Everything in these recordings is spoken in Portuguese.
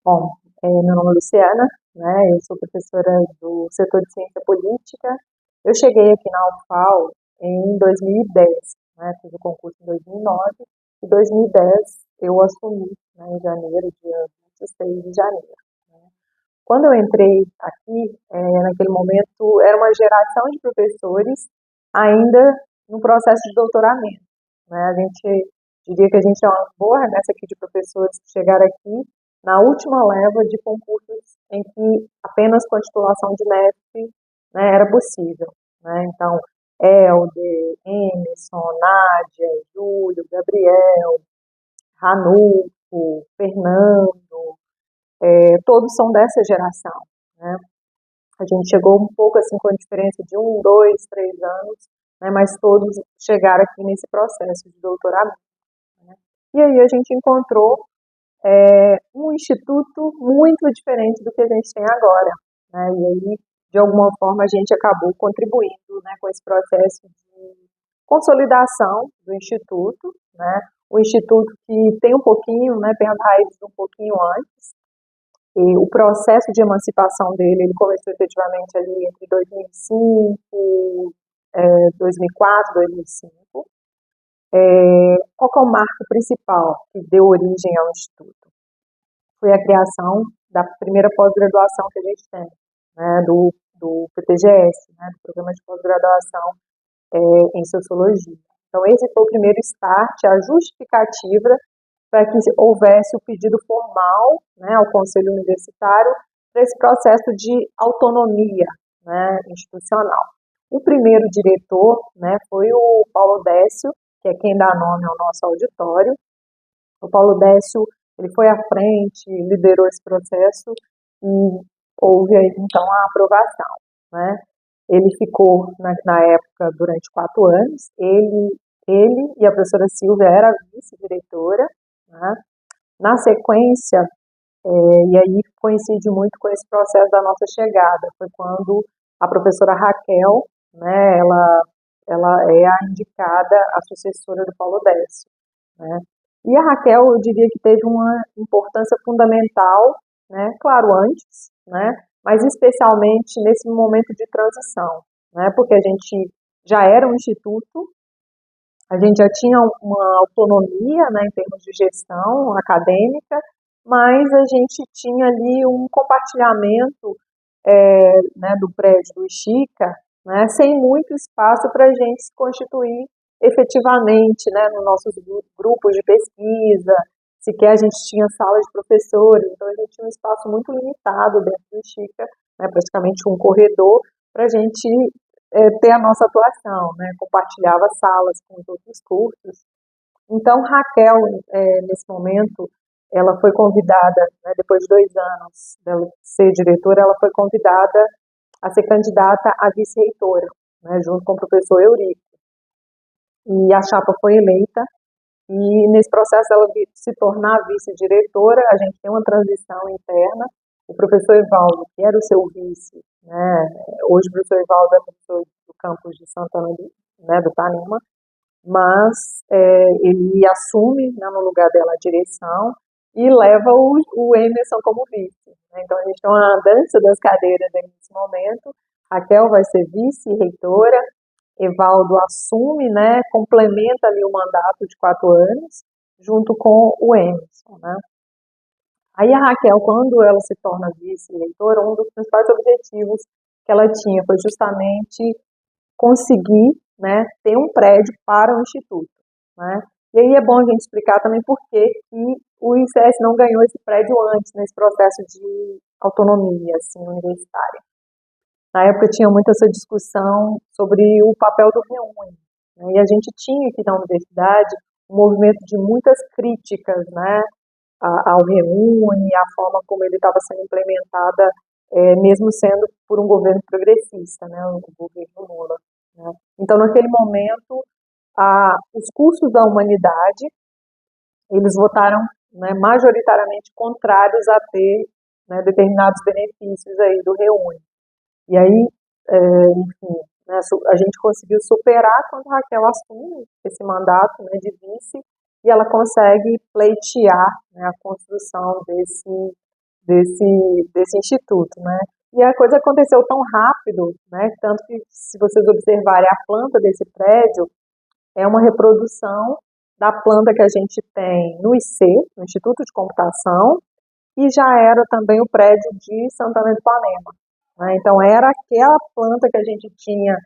Bom, meu nome é Luciana, né? Eu sou professora do setor de ciência política. Eu cheguei aqui na UFAL em 2010, né? Fiz o concurso em 2009 e 2010 eu assumi, né, em janeiro, dia 26 de janeiro, né? Quando eu entrei aqui, naquele momento, era uma geração de professores ainda no processo de doutoramento, né? A gente diria que a gente é uma boa remessa aqui de professores que chegaram aqui na última leva de concursos em que apenas com a titulação de mestre, né, era possível, né? Então, Helder, Emerson, Nádia, Júlio, Gabriel, Ranulfo, Fernando, todos são dessa geração, né? A gente chegou um pouco assim com a diferença de 1, 2, 3 anos, né? Mas todos chegaram aqui nesse processo de doutoramento, né? E aí a gente encontrou um instituto muito diferente do que a gente tem agora, né? E aí, de alguma forma, a gente acabou contribuindo, né, com esse processo de consolidação do instituto, né? O instituto que tem um pouquinho, né, tem as raízes um pouquinho antes, e o processo de emancipação dele, ele começou efetivamente ali entre 2005, 2004, 2005. Qual que é o marco principal que deu origem ao Instituto? Foi a criação da primeira pós-graduação que a gente tem, né, do PPGS, né, do Programa de Pós-Graduação em Sociologia. Então, esse foi o primeiro start, a justificativa para que houvesse o pedido formal, né, ao Conselho Universitário para esse processo de autonomia, né, institucional. O primeiro diretor, né, foi o Paulo Décio, que é quem dá nome ao nosso auditório. O Paulo Décio, ele foi à frente, liderou esse processo e houve aí, então, a aprovação, né? Ele ficou, na época, durante 4 anos. Ele e a professora Silvia era a vice-diretora, né? Na sequência, e aí coincide muito com esse processo da nossa chegada, foi quando a professora Raquel, né, ela é a indicada, a sucessora do Paulo Décio, né? E a Raquel, eu diria que teve uma importância fundamental, né, claro, antes, né, mas especialmente nesse momento de transição, né, porque a gente já era um instituto, a gente já tinha uma autonomia, né, em termos de gestão acadêmica, mas a gente tinha ali um compartilhamento, né, do prédio do Chica, né, sem muito espaço para a gente se constituir efetivamente, né, nos nossos grupos de pesquisa, sequer a gente tinha sala de professores, então a gente tinha um espaço muito limitado dentro do Chica, né, praticamente um corredor, para a gente ter a nossa atuação, né, compartilhava salas com os outros cursos. Então, Raquel, nesse momento, ela foi convidada, né, depois de 2 anos dela ser diretora, ela foi convidada a ser candidata a vice-reitora, né, junto com o professor Eurico. E a chapa foi eleita, e nesse processo dela se tornar vice-diretora, a gente tem uma transição interna. O professor Evaldo, que era o seu vice, né, hoje o professor Evaldo é professor do campus de Santana, né, do Tanima, mas ele assume, né, no lugar dela a direção e leva o Emerson como vice, né? Então a gente tem uma dança das cadeiras nesse momento. Raquel vai ser vice-reitora, Evaldo assume, né, complementa ali o mandato de 4 anos, junto com o Emerson, né? Aí a Raquel, quando ela se torna vice-reitora, um dos principais objetivos que ela tinha foi justamente conseguir, né, ter um prédio para o Instituto, né? E aí é bom a gente explicar também por que o ICS não ganhou esse prédio antes, nesse processo de autonomia assim, universitária. Na época tinha muito essa discussão sobre o papel do Reúne, né? E a gente tinha aqui na universidade um movimento de muitas críticas, né, ao Reúne, a forma como ele estava sendo implementada, mesmo sendo por um governo progressista, né, o governo Lula, né? Então, naquele momento, os cursos da humanidade, eles votaram, né, majoritariamente contrários a ter, né, determinados benefícios aí do Reúne. E aí, enfim, né, a gente conseguiu superar quando a Raquel assume esse mandato, né, de vice, e ela consegue pleitear, né, a construção desse instituto, né? E a coisa aconteceu tão rápido, né? Tanto que, se vocês observarem a planta desse prédio, é uma reprodução da planta que a gente tem no IC, no Instituto de Computação, e já era também o prédio de Santana de Ipanema, né? Então, era aquela planta que a gente tinha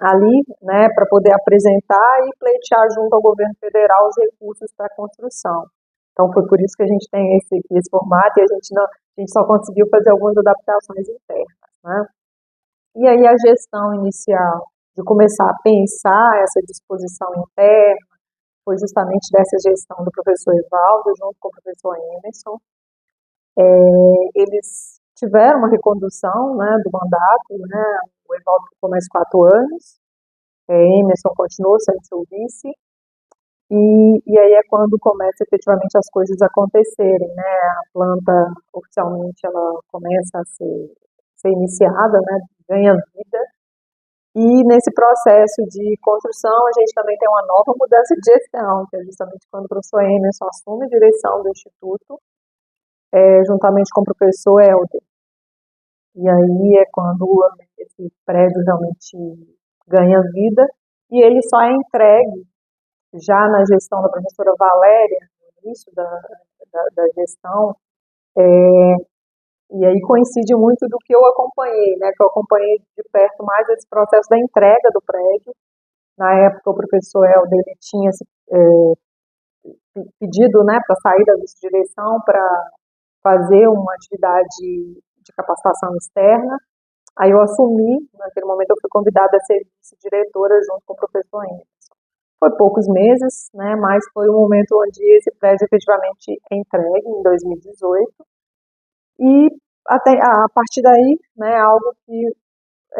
ali, né, para poder apresentar e pleitear junto ao governo federal os recursos para a construção. Então, foi por isso que a gente tem esse formato, e a gente só conseguiu fazer algumas adaptações internas, né? E aí a gestão inicial de começar a pensar essa disposição interna foi justamente dessa gestão do professor Evaldo, junto com o professor Emerson. Eles tiveram uma recondução, né, do mandato, né? O Evaldo ficou mais 4 anos, Emerson continuou sendo seu vice, e aí é quando começa efetivamente as coisas acontecerem, né? A planta oficialmente ela começa a ser iniciada, né? Ganha vida. E nesse processo de construção a gente também tem uma nova mudança de gestão, que é justamente quando o professor Emerson assume a direção do Instituto, juntamente com o professor Helder. E aí é quando esse prédio realmente ganha vida, e ele só é entregue já na gestão da professora Valéria, no início da gestão, e aí coincide muito do que eu acompanhei, né, que eu acompanhei de perto mais esse processo da entrega do prédio. Na época, o professor Helder ele tinha pedido, né, para sair da vice-direção para fazer uma atividade de capacitação externa. Aí eu assumi, naquele momento eu fui convidada a ser vice-diretora junto com o professor Emerson. Foi poucos meses, né, mas foi um momento onde esse prédio efetivamente é entregue, em 2018, e até, a partir daí, né, algo que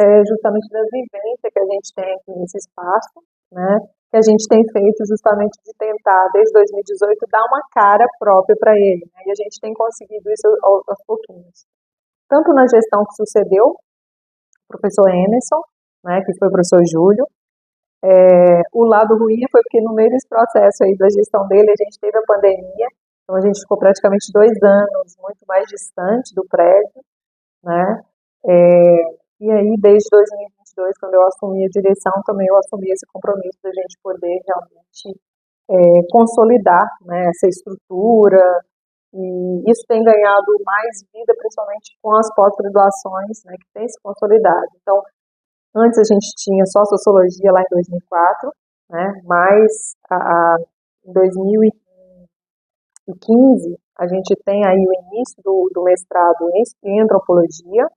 é justamente da vivência que a gente tem aqui nesse espaço, né, que a gente tem feito justamente de tentar, desde 2018, dar uma cara própria para ele, né, e a gente tem conseguido isso aos pouquinhos. Tanto na gestão que sucedeu o professor Emerson, né, que foi o professor Júlio. O lado ruim foi porque no meio desse processo aí da gestão dele, a gente teve a pandemia, então a gente ficou praticamente 2 anos muito mais distante do prédio, né? E aí, desde 2022, quando eu assumi a direção, também eu assumi esse compromisso da gente poder realmente consolidar, né, essa estrutura, e isso tem ganhado mais vida, principalmente com as pós-graduações, né, que tem se consolidado. Então, antes a gente tinha só sociologia lá em 2004, né, mas em 2015 a gente tem aí o início do mestrado em antropologia,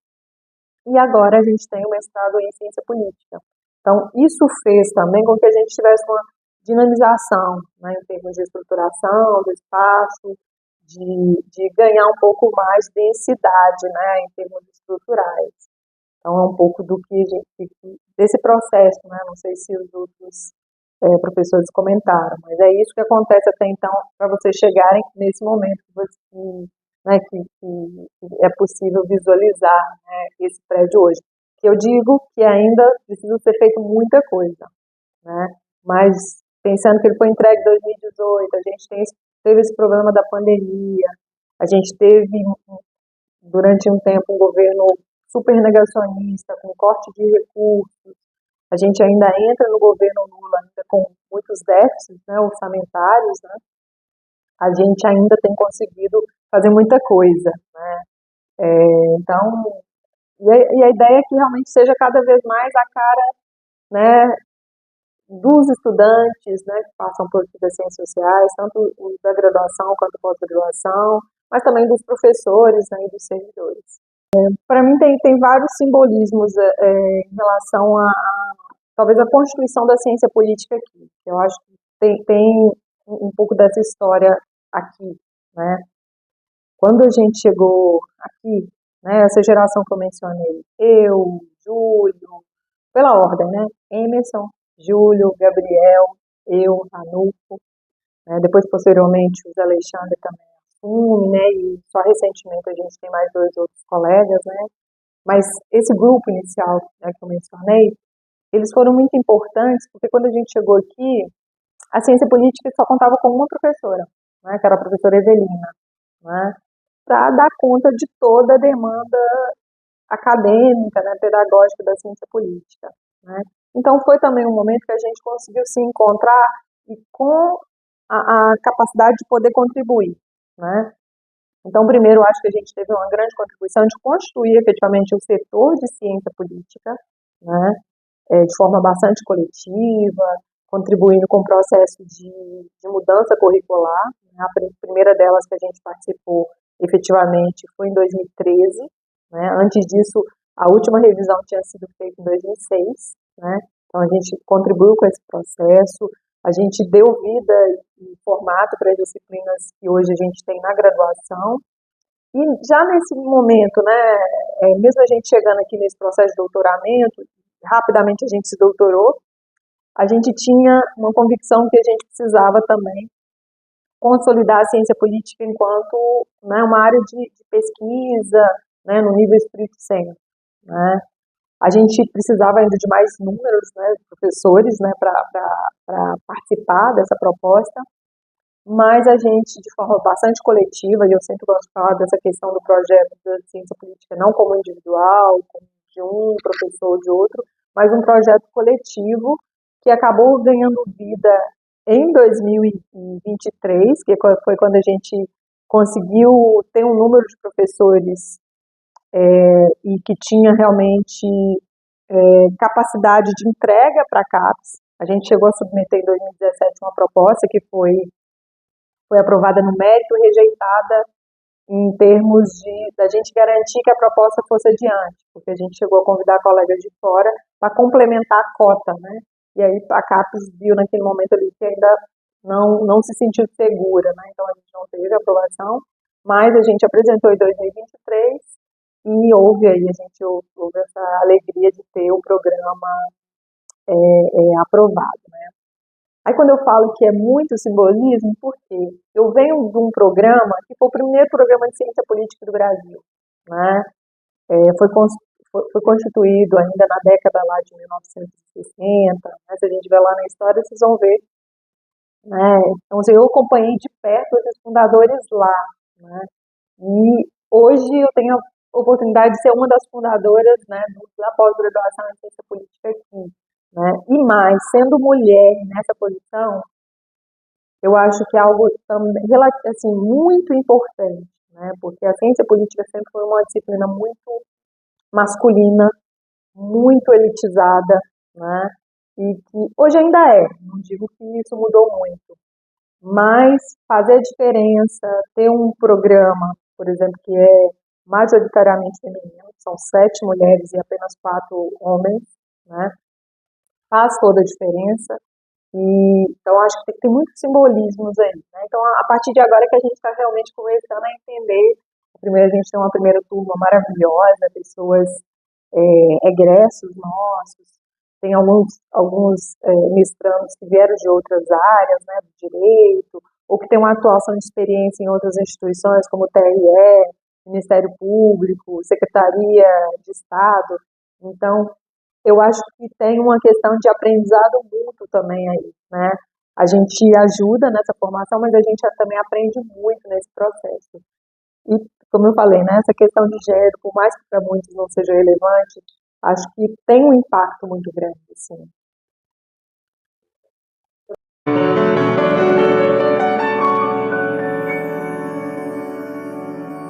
e agora a gente tem o mestrado em ciência política. Então, isso fez também com que a gente tivesse uma dinamização, né, em termos de estruturação do espaço, de ganhar um pouco mais de densidade, né, em termos estruturais. Então, é um pouco do que desse processo, né? Não sei se os outros professores comentaram, mas é isso que acontece até então, para vocês chegarem nesse momento né, que é possível visualizar, né, esse prédio hoje. Que eu digo que ainda precisa ser feito muita coisa, né? Mas pensando que ele foi entregue em 2018, a gente teve esse problema da pandemia, a gente teve durante um tempo um governo super negacionista, com corte de recursos. A gente ainda entra no governo Lula ainda com muitos déficits, né, orçamentários, né? A gente ainda tem conseguido fazer muita coisa, né? Então, e a ideia é que realmente seja cada vez mais a cara, né, dos estudantes, né, que passam por das ciências sociais, tanto os da graduação quanto pós-graduação, mas também dos professores, né, e dos servidores. Para mim tem vários simbolismos em relação talvez a constituição da ciência política aqui. Eu acho que tem um pouco dessa história aqui, né? Quando a gente chegou aqui, né, essa geração que eu mencionei, eu, Júlio, pela ordem, né? Emerson, Júlio, Gabriel, eu, Ranulfo, né? Depois, posteriormente, o Zé Alexandre também assume, né? E só recentemente a gente tem mais 2 outros colegas, né? Mas esse grupo inicial, né, que eu mencionei, eles foram muito importantes, porque quando a gente chegou aqui, a ciência política só contava com uma professora, né, que era a professora Evelina, né? para dar conta de toda a demanda acadêmica, né, pedagógica da ciência política, né? Então foi também um momento que a gente conseguiu se encontrar e com a capacidade de poder contribuir, né? Então, primeiro, acho que a gente teve uma grande contribuição de constituir efetivamente o setor de ciência política, né, de forma bastante coletiva, contribuindo com o processo de mudança curricular. A primeira delas que a gente participou efetivamente foi em 2013. Né? Antes disso, a última revisão tinha sido feita em 2006. Né? Então, a gente contribuiu com esse processo, a gente deu vida e formato para as disciplinas que hoje a gente tem na graduação. E já nesse momento, né, mesmo a gente chegando aqui nesse processo de doutoramento, rapidamente a gente se doutorou, a gente tinha uma convicção que a gente precisava também consolidar a ciência política enquanto, né, uma área de pesquisa, né, no nível estrito sensu, né. A gente precisava ainda de mais números, né, de professores, né, para participar dessa proposta, mas a gente, de forma bastante coletiva, e eu sempre gosto de falar dessa questão do projeto da ciência política, não como individual, como de um professor ou de outro, mas um projeto coletivo que acabou ganhando vida em 2023, que foi quando a gente conseguiu ter um número de professores e que tinha realmente capacidade de entrega para a CAPES. A gente chegou a submeter em 2017 uma proposta que foi aprovada no mérito e rejeitada em termos da gente garantir que a proposta fosse adiante, porque a gente chegou a convidar colegas de fora para complementar a cota, né? E aí a CAPES viu naquele momento ali que ainda não se sentiu segura, né? Então a gente não teve aprovação, mas a gente apresentou em 2023 e houve aí, a gente houve essa alegria de ter o programa aprovado, né? Aí quando eu falo que é muito simbolismo, por quê? Eu venho de um programa que foi o primeiro programa de ciência política do Brasil, né? Foi constituído ainda na década lá de 1960, né? Se a gente vai lá na história, vocês vão ver, né? Então, assim, eu acompanhei de perto esses fundadores lá, né? E hoje eu tenho a oportunidade de ser uma das fundadoras, né, da pós-graduação em ciência política aqui, né? E mais, sendo mulher nessa posição, eu acho que é algo também, assim, muito importante, né? Porque a ciência política sempre foi uma disciplina muito masculina, muito elitizada, né? E que hoje ainda não digo que isso mudou muito, mas fazer a diferença, ter um programa, por exemplo, que é majoritariamente feminino, são 7 mulheres e apenas 4 homens, né? Faz toda a diferença. E, então, acho que tem muitos simbolismos aí, né? Então, a partir de agora que a gente está realmente começando a entender, primeiro a gente tem uma primeira turma maravilhosa, pessoas egressos nossos, tem alguns mestrandos que vieram de outras áreas, né, do direito, ou que tem uma atuação de experiência em outras instituições, como o TRE, Ministério Público, Secretaria de Estado. Então, eu acho que tem uma questão de aprendizado mútuo também aí, né? A gente ajuda nessa formação, mas a gente também aprende muito nesse processo. E, como eu falei, né, essa questão de gênero, por mais que para muitos não seja relevante, acho que tem um impacto muito grande, assim.